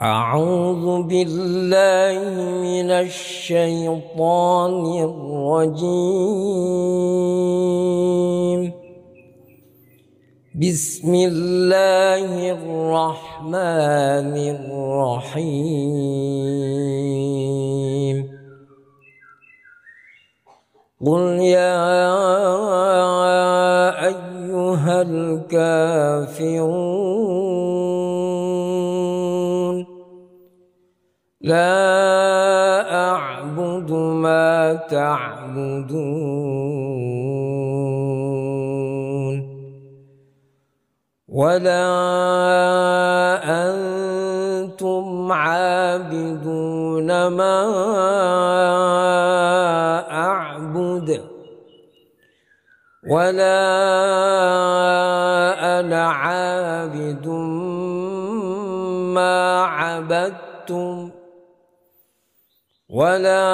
أعوذ بالله من الشيطان الرجيم. بسم الله الرحمن الرحيم. قل يا أيها الكافرون لا أعبد ما تعبدون ولا أنتم عابدون ما أعبد ولا أنا عابد ما عبدتم ولا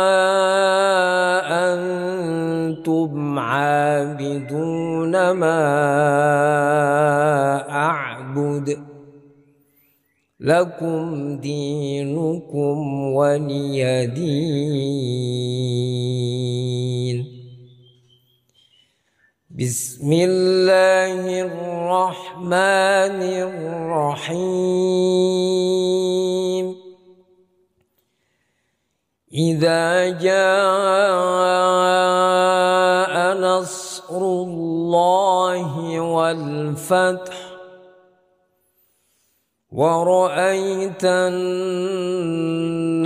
أنتم عابدون ما أعبد لكم دينكم ولي دين. بسم الله الرحمن الرحيم. إذا جاء نصر الله والفتح ورأيت الناس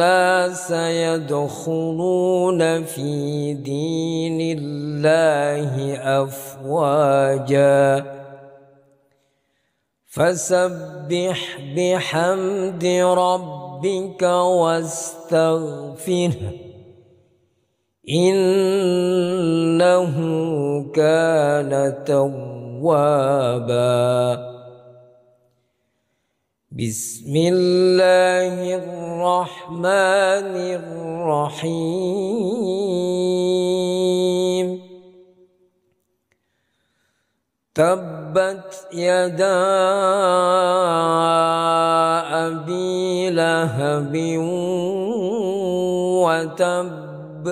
يدخلون في دين الله أفواجا فسبح بحمد ربك واستغفره إنه كان توابا. بسم الله الرحمن الرحيم. تبت يدا أبي لهب وتب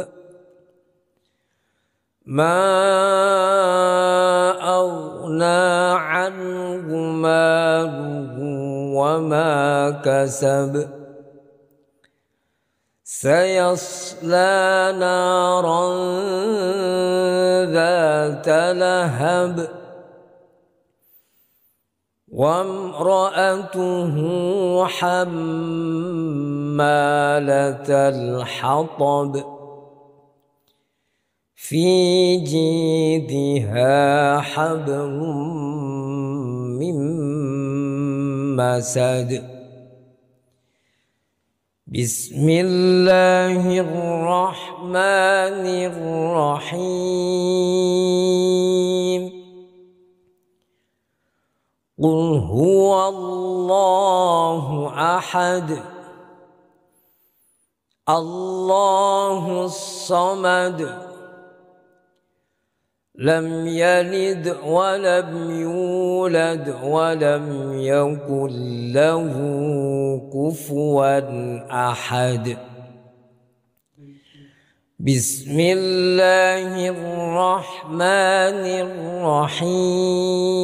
ما أغنى عنه ماله وما كسب سيصلى نارا ذات لهب وامرأته حمالة الحطب في جيدها حبل من مسد. بسم الله الرحمن الرحيم. قل هو الله أحد الله الصمد لم يلد ولم يولد ولم يكن له كفوا أحد. بسم الله الرحمن الرحيم.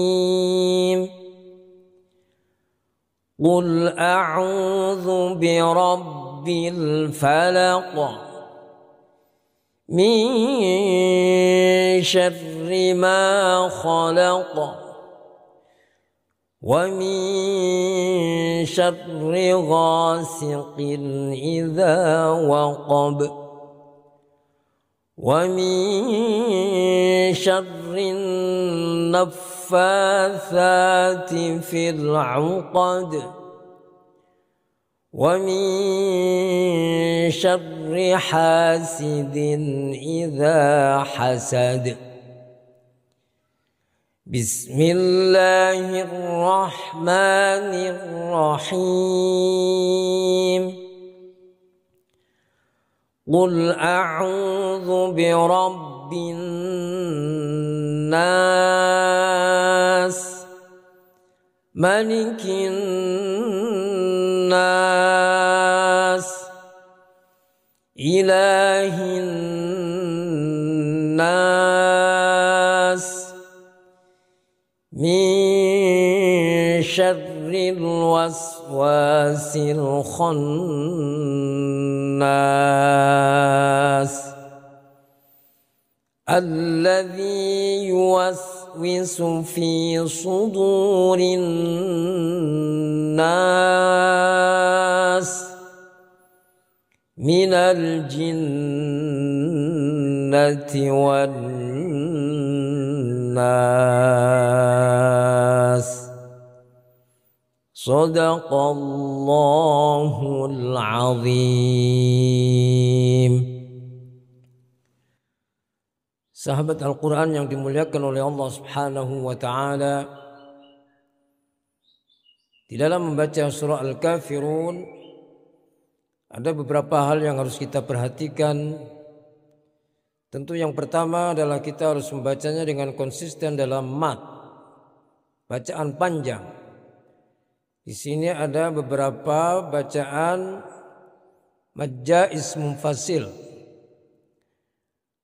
قل أعوذ برب الفلق من شر ما خلق ومن شر غاسق إذا وقب ومن شر النفاثات في العقد ومن شر حاسد إذا حسد. بسم الله الرحمن الرحيم. قل أعوذ برب الناس ملك الناس ilahin nas min syarril waswasil khannas alladzi yuwaswisu fi sudurin nas minal jinnati wan nas. Shadaqallahul azim. Sahabat Al-Quran yang dimuliakan oleh Allah Subhanahu wa ta'ala, di dalam membaca surah Al-Kafirun ada beberapa hal yang harus kita perhatikan. Tentu yang pertama adalah kita harus membacanya dengan konsisten dalam mat, bacaan panjang. Di sini ada beberapa bacaan majais munfasil.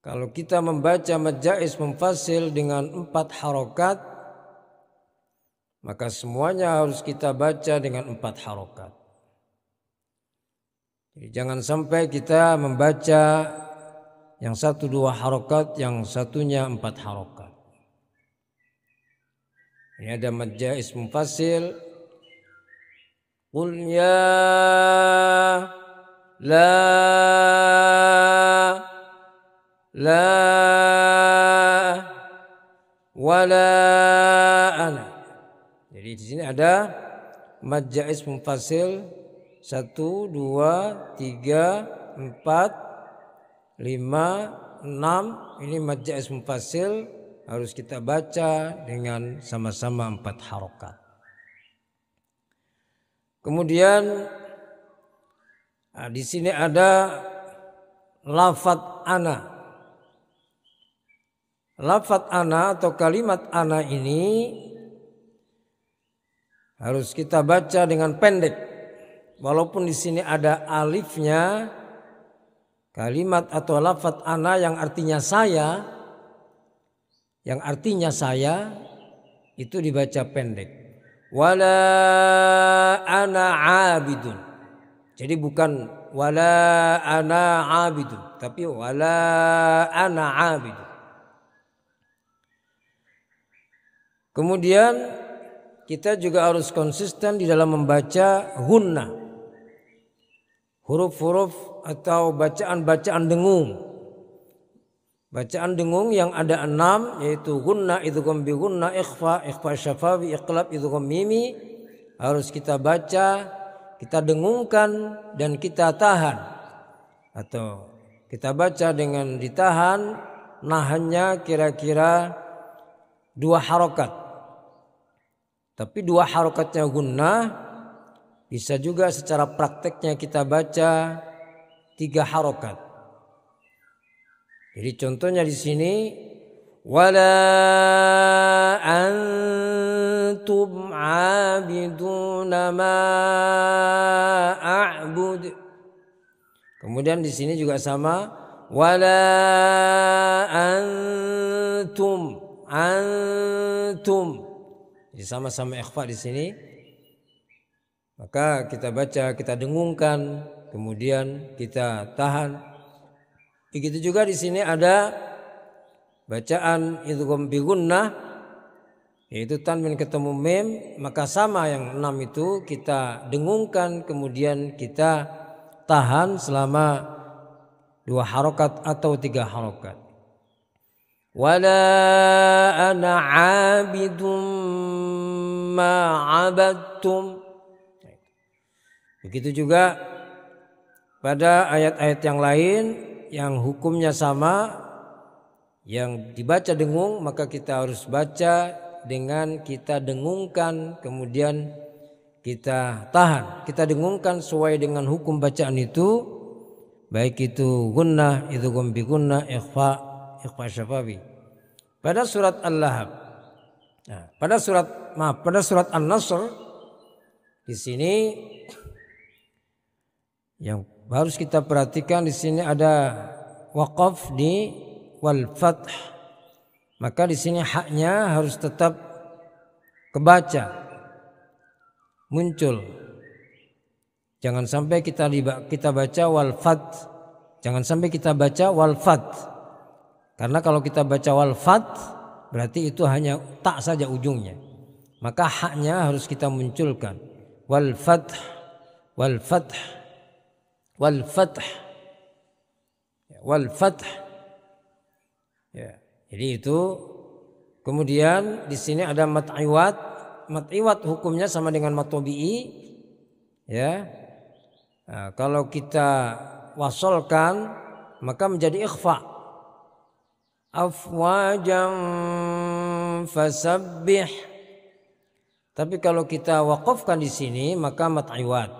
Kalau kita membaca majais munfasil dengan 4 harokat, maka semuanya harus kita baca dengan 4 harokat. Jadi jangan sampai kita membaca yang 1-2 harokat, yang satunya 4 harokat. Ini ada majais munfasil. Qul ya la wala ana. Jadi di sini ada majais munfasil 1, 2, 3, 4, 5, 6. Ini majais munfasil harus kita baca dengan sama-sama 4 harokat. Kemudian di sini ada lafadz ana. Lafadz ana atau kalimat ana ini harus kita baca dengan pendek. Walaupun di sini ada alifnya, kalimat atau lafadz ana yang artinya saya, itu dibaca pendek. Wala ana abidun. Jadi bukan wala ana abidun, tapi wala ana abidun. Kemudian kita juga harus konsisten di dalam membaca gunna, huruf-huruf atau bacaan-bacaan dengung. Bacaan dengung yang ada 6, yaitu gunna, idgham bi gunna, ikhfa syafawi, iqlab, idgham mimi, harus kita baca, kita dengungkan dan kita tahan. Atau kita baca dengan ditahan, nahannya kira-kira 2 harokat. Tapi 2 harokatnya gunnah, bisa juga secara prakteknya kita baca 3 harokat. Jadi contohnya di sini wala antum abiduna ma a'bud. Kemudian di sini juga sama wala antum. Jadi sama-sama ikhfa di sini. Maka kita baca, kita dengungkan, kemudian kita tahan. Begitu juga di sini ada bacaan idgham bi gunnah, yaitu tanwin ketemu mim, maka sama yang 6 itu kita dengungkan, kemudian kita tahan selama 2 harokat atau 3 harokat. Wala ana abidum ma abadtum. Begitu juga pada ayat-ayat yang lain yang hukumnya sama, yang dibaca dengung, maka kita harus baca dengan kita dengungkan, kemudian kita tahan. Kita dengungkan sesuai dengan hukum bacaan itu, baik itu gunnah, idgham bi gunnah, ikhfa syafawi. Pada surat Al-Lahab, pada surat An-Nasr, di sini yang harus kita perhatikan di sini ada waqaf di wal fath. Maka di sini haknya harus tetap kebaca, muncul. Jangan sampai kita baca wal fath. Jangan sampai kita baca wal fath. Karena kalau kita baca wal fath berarti itu hanya tak saja ujungnya. Maka haknya harus kita munculkan. Wal fath, wal fath, wal fath, wal fath. Ya, jadi itu. Kemudian di sini ada mat iwad. Mat iwad hukumnya sama dengan mat tabi'i. Ya. Nah, kalau kita wasolkan maka menjadi ikhfa. Afwajan fasabbih. Tapi kalau kita waqafkan di sini maka mat iwad.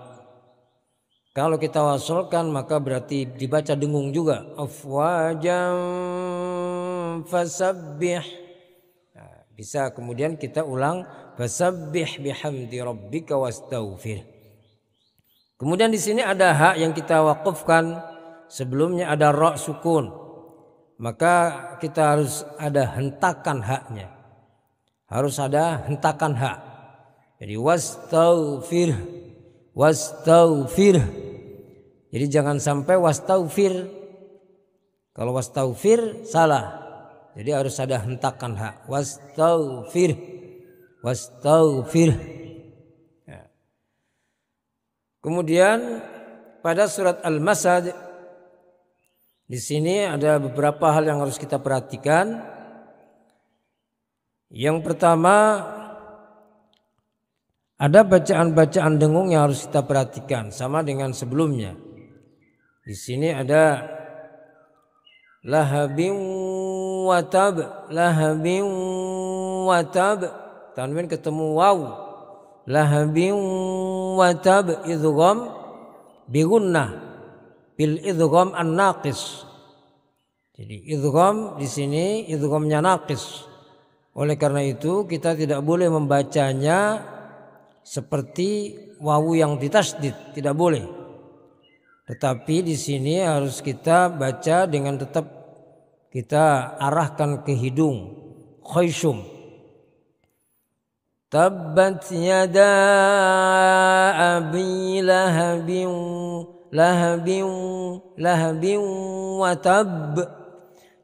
Kalau kita wasolkan maka berarti dibaca dengung juga. Afwajan fasabbih. Nah, bisa kemudian kita ulang fasabbih bihamdi rabbika wastaghfir. Kemudian di sini ada hak yang kita waqafkan, sebelumnya ada ra sukun. Maka kita harus ada hentakan haknya. Harus ada hentakan hak. Jadi wastaghfir, wastaghfir. Jadi jangan sampai wastaghfir. Kalau wastaghfir salah. Jadi harus ada hentakan hak. Wastaghfir, wastaghfir. Ya. Kemudian pada surat Al-Masad di sini ada beberapa hal yang harus kita perhatikan. Yang pertama, ada bacaan-bacaan dengung yang harus kita perhatikan sama dengan sebelumnya. Di sini ada lahabin watab, lahabin watab, tanwin ketemu waw. Lahabin watab idgham bi gunnah bil idgham an-naqis. Jadi idgham di sini idghamnya naqis. Oleh karena itu kita tidak boleh membacanya seperti wawu yang ditasdid, tidak boleh. Tetapi di sini harus kita baca dengan tetap kita arahkan ke hidung, khayshum. Tabbat yada abi lahabin lahabin lahabin wa tab.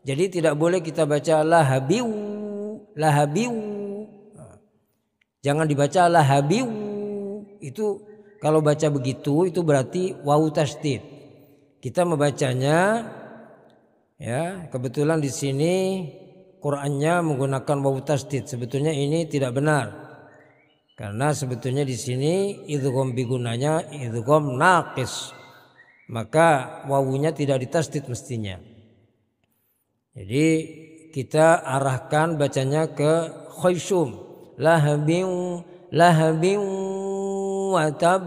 Jadi tidak boleh kita baca lahabiu lahabiu. Jangan dibaca lahabiu. Itu kalau baca begitu itu berarti wawu tasdid. Kita membacanya ya, kebetulan di sini Qur'annya menggunakan wawu tasdid. Sebetulnya ini tidak benar. Karena sebetulnya di sini idgham bigunanya idgham naqis. Maka wawunya tidak ditasdid mestinya. Jadi kita arahkan bacanya ke khayshum. Lahabin lahabin watab.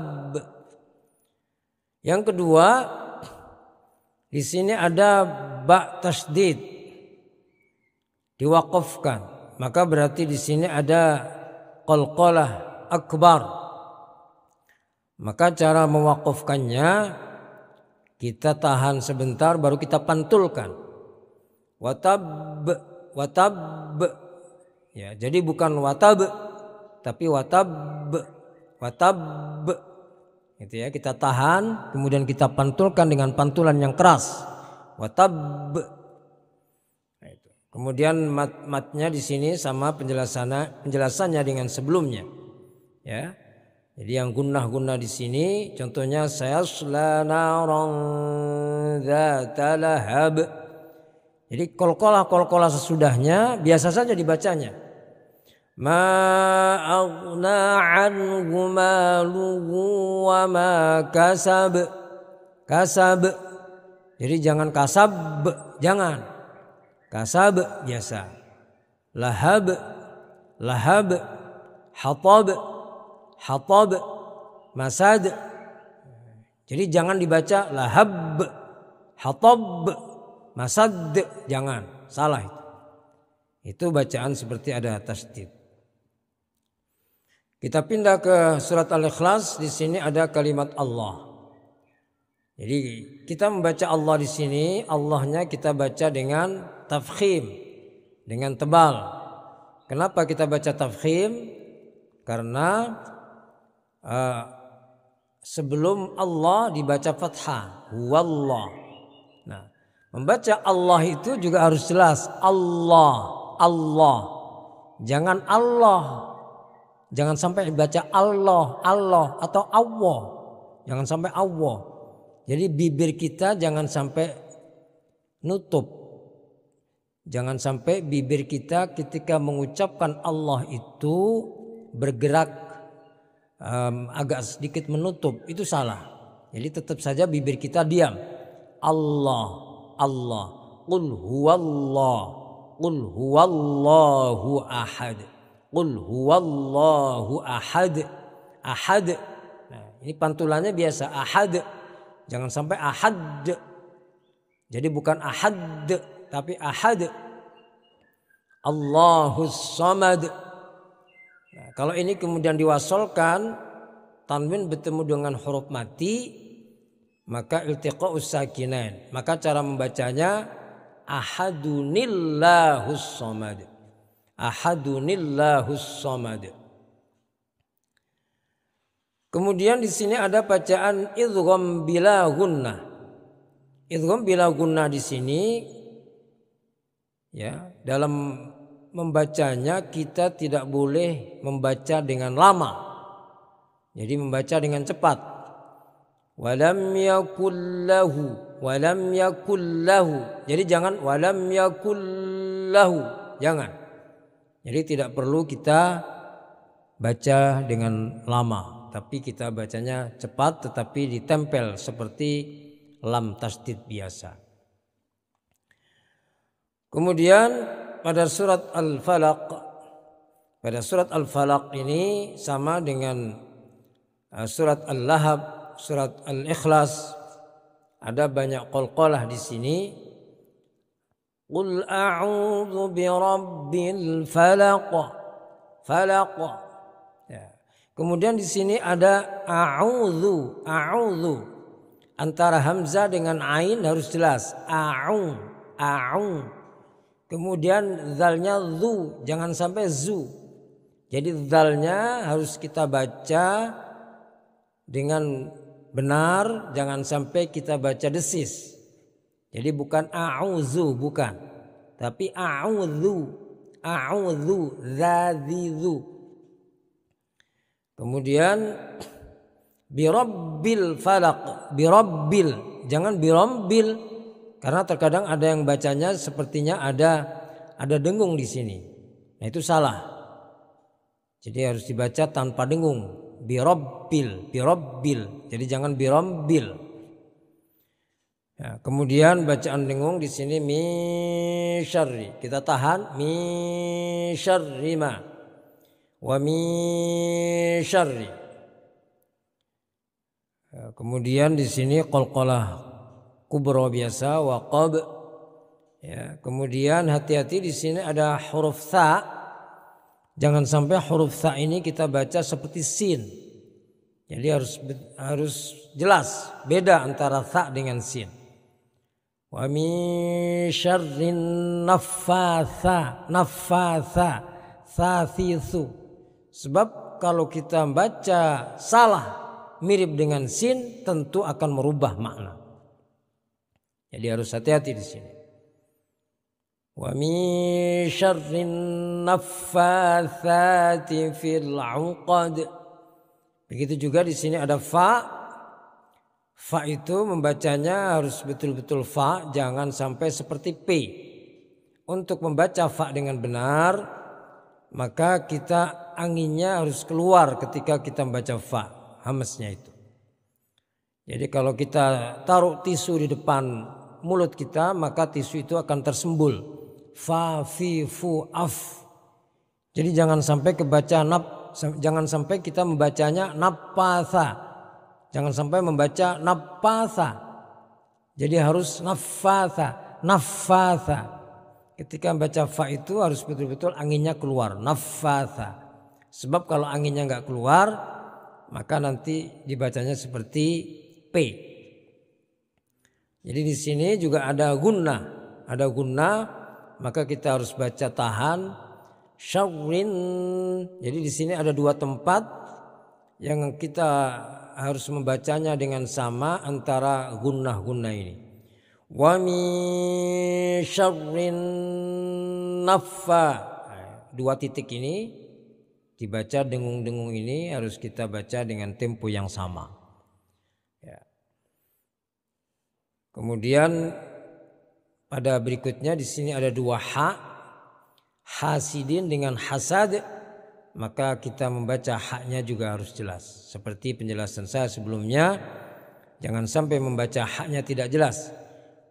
Yang kedua, di sini ada ba tasdid diwaqafkan. Maka berarti di sini ada qalqalah akbar. Maka cara mewaqafkannya kita tahan sebentar baru kita pantulkan. Watab watab. Ya, jadi bukan watab tapi watab, watab. Gitu ya, kita tahan kemudian kita pantulkan dengan pantulan yang keras. Watab. Nah, itu. Kemudian matnya di sini sama penjelasannya dengan sebelumnya. Ya. Jadi yang gunnah di sini contohnya sayasla naran dzata lahab. Jadi qalqalah sesudahnya biasa saja dibacanya. Ma aghna anhu maluhu wa ma kasab. Kasab. Jadi jangan kasab, jangan. Kasab biasa. Lahab, lahab, hatab, hatab, masad. Jadi jangan dibaca lahab, hatab, masad, jangan. Salah itu. Itu bacaan seperti ada tasdid. Kita pindah ke surat Al-Ikhlas. Di sini ada kalimat Allah. Jadi kita membaca Allah di sini, Allahnya kita baca dengan tafkhim, dengan tebal. Kenapa kita baca tafkhim? Karena sebelum Allah dibaca fathah, huwallah. Nah, membaca Allah itu juga harus jelas, Allah, Allah. Jangan Allah. Jangan sampai dibaca Allah, Allah atau Allah. Jangan sampai Allah. Jadi bibir kita jangan sampai nutup. Jangan sampai bibir kita ketika mengucapkan Allah itu bergerak agak sedikit menutup. Itu salah. Jadi tetap saja bibir kita diam. Allah, Allah. Qul huwallah. Qul huwallahu ahad. Qul huwallahu ahad. Ahad. Nah, ini pantulannya biasa ahad. Jangan sampai ahad. Jadi bukan ahad tapi ahad. Allahus samad. Nah, kalau ini kemudian diwasolkan, tanwin bertemu dengan huruf mati, maka iltiqa'us sakinain. Maka cara membacanya ahadunillahus samad. Ahadunillahus samad. Kemudian di sini ada bacaan idgham bila gunnah. Idgham bila gunnah di sini ya, dalam membacanya kita tidak boleh membaca dengan lama. Jadi membaca dengan cepat. Walam yakul lahu. Jadi jangan walam yakul lahu. Jangan. Jadi tidak perlu kita baca dengan lama. Tapi kita bacanya cepat tetapi ditempel seperti lam tasdid biasa. Kemudian pada surat Al-Falaq, ini sama dengan surat Al-Lahab, surat Al-Ikhlas, ada banyak qalqalah di sini. Qul a'udzu birabbil falaq. Falaq. Ya. Kemudian di sini ada a'udzu, a'udzu. Antara hamzah dengan ain harus jelas. A'u, a'u. Kemudian zalnya zu, jangan sampai zu. Jadi zalnya harus kita baca dengan benar, jangan sampai kita baca desis. Jadi bukan a'udzu, bukan. Tapi a'udzu, a'udzu, zazizu. Kemudian birabbil falaq, birabbil, jangan birambil, karena terkadang ada yang bacanya sepertinya ada dengung di sini. Nah itu salah. Jadi harus dibaca tanpa dengung. Birabbil, birabbil. Jadi jangan birambil. Ya, kemudian bacaan dengung di sini min syarri. Kita tahan min syarri ma. Wa min syarri. Kemudian di sini qalqalah kubra biasa wa qab. Ya, kemudian hati-hati di sini ada huruf tha. Jangan sampai huruf tha ini kita baca seperti sin. Jadi harus jelas beda antara tha dengan sin. Wa min syarrin naffatha, naffatha, tsathisu. Sebab kalau kita baca salah mirip dengan sin tentu akan merubah makna. Jadi harus hati-hati di sini. Wa min syarrin naffatsati fil 'uqad. Begitu juga di sini ada fa. Fa itu membacanya harus betul-betul fa, jangan sampai seperti p. Untuk membaca fa dengan benar, maka kita anginnya harus keluar ketika kita membaca fa, hamesnya itu. Jadi kalau kita taruh tisu di depan mulut kita, maka tisu itu akan tersembul. Fa, fi, fu, af. Jadi jangan sampai kebaca jangan sampai kita membacanya napatha. Jangan sampai membaca napatha. Jadi harus naffatha, naffatha. Ketika membaca fa itu harus betul-betul anginnya keluar, naffatha. Sebab kalau anginnya enggak keluar, maka nanti dibacanya seperti p. Jadi di sini juga ada gunnah. Ada gunnah, maka kita harus baca tahan. Syarrin. Jadi di sini ada dua tempat yang kita harus membacanya dengan sama antara gunnah-gunnah ini. Wa min syarrin naffa. Dua titik ini dibaca, dengung-dengung ini harus kita baca dengan tempo yang sama. Ya. Kemudian pada berikutnya di sini ada dua ha, hasidin dengan hasad, maka kita membaca haknya juga harus jelas. Seperti penjelasan saya sebelumnya, jangan sampai membaca haknya tidak jelas.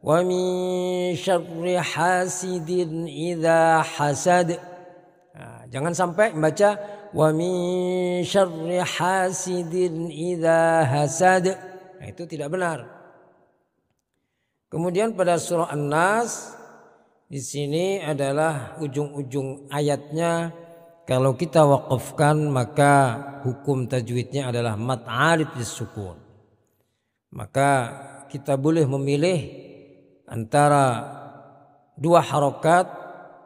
Wa min syarri hasidin idza hasad. Nah, jangan sampai membaca wa min syarri hasidin idza hasad. Nah, itu tidak benar. Kemudian pada surah An-Nas di sini adalah ujung-ujung ayatnya. Kalau kita waqafkan maka hukum tajwidnya adalah mad 'arid bis-sukun. Maka kita boleh memilih antara 2 harokat,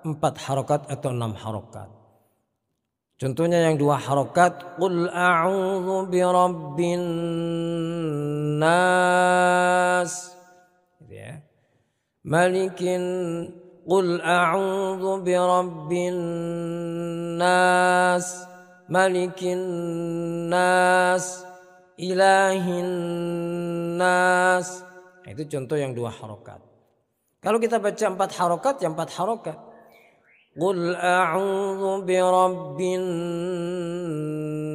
4 harokat atau 6 harokat. Contohnya yang 2 harokat, qul a'udzu birabbin nas, gitu ya. Malikin, qul a'udzu birabbin nas, malikin nas, ilahin nas. Itu contoh yang 2 harokat. Kalau kita baca 4 harokat, ya 4 harokat. Qul a'udzu birabbin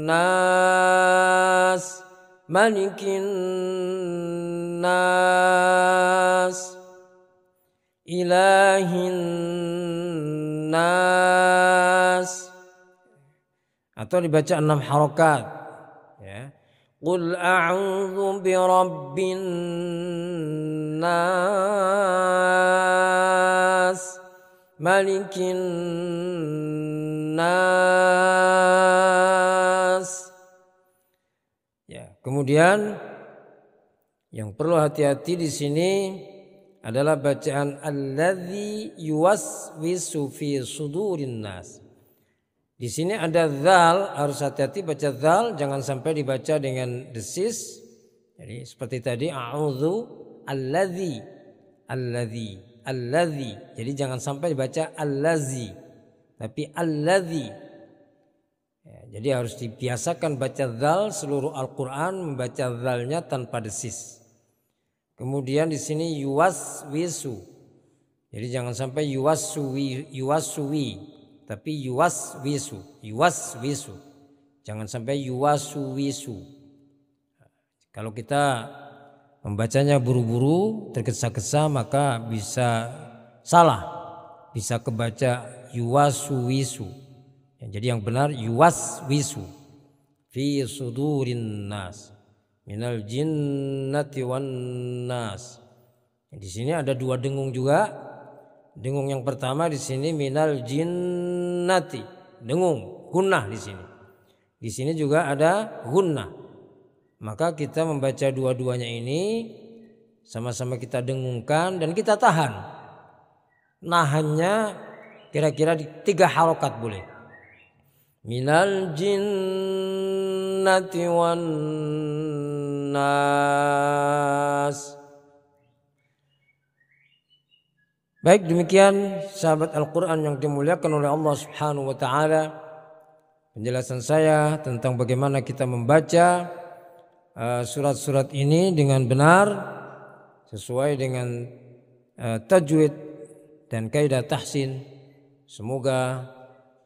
nas, malikin nas, ilahin nas. Atau dibaca 6 harokat, ya. Qul a'udzu birabbin nas, malikin nas. Ya, kemudian yang perlu hati-hati di sini adalah bacaan alladzi yuwaswisu fi sudurin nas. Di sini ada dzal, harus hati-hati baca dzal, jangan sampai dibaca dengan desis. Jadi seperti tadi a'udzu alladzi, alladzi, alladzi. Jadi jangan sampai dibaca allazi, tapi alladzi. Ya, jadi harus dibiasakan baca dzal, seluruh Al-Qur'an membaca dzalnya tanpa desis. Kemudian di sini yuwaswisu. Jadi jangan sampai yuwaswi, tapi yuwaswisu, yuwaswisu. Jangan sampai yuwaswisu. Kalau kita membacanya buru-buru, tergesa-gesa, maka bisa salah, bisa kebaca yuwaswisu. Jadi yang benar yuwaswisu fi sudurin nas minal jinnati wan nas. Di sini ada 2 dengung juga. Dengung yang pertama di sini minal jinnati, dengung gunnah di sini. Di sini juga ada gunnah. Maka kita membaca dua-duanya ini sama-sama kita dengungkan dan kita tahan. Nahannya kira-kira di 3 harokat boleh. Minal jinnati wan nas. Baik, demikian sahabat Al-Quran yang dimuliakan oleh Allah Subhanahu wa ta'ala, penjelasan saya tentang bagaimana kita membaca surat-surat ini dengan benar sesuai dengan tajwid dan kaidah tahsin. Semoga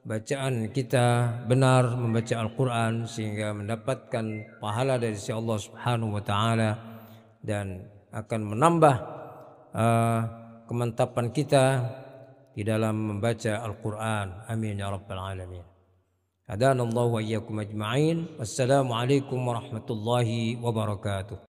bacaan kita benar membaca Al-Quran sehingga mendapatkan pahala dari sisi Allah Subhanahu wa ta'ala dan akan menambah kemantapan kita di dalam membaca Al-Quran. Amin ya rabbal alamin. Hadanallahu wa iyyakum ajma'in. Wassalamualaikum warahmatullahi wabarakatuh.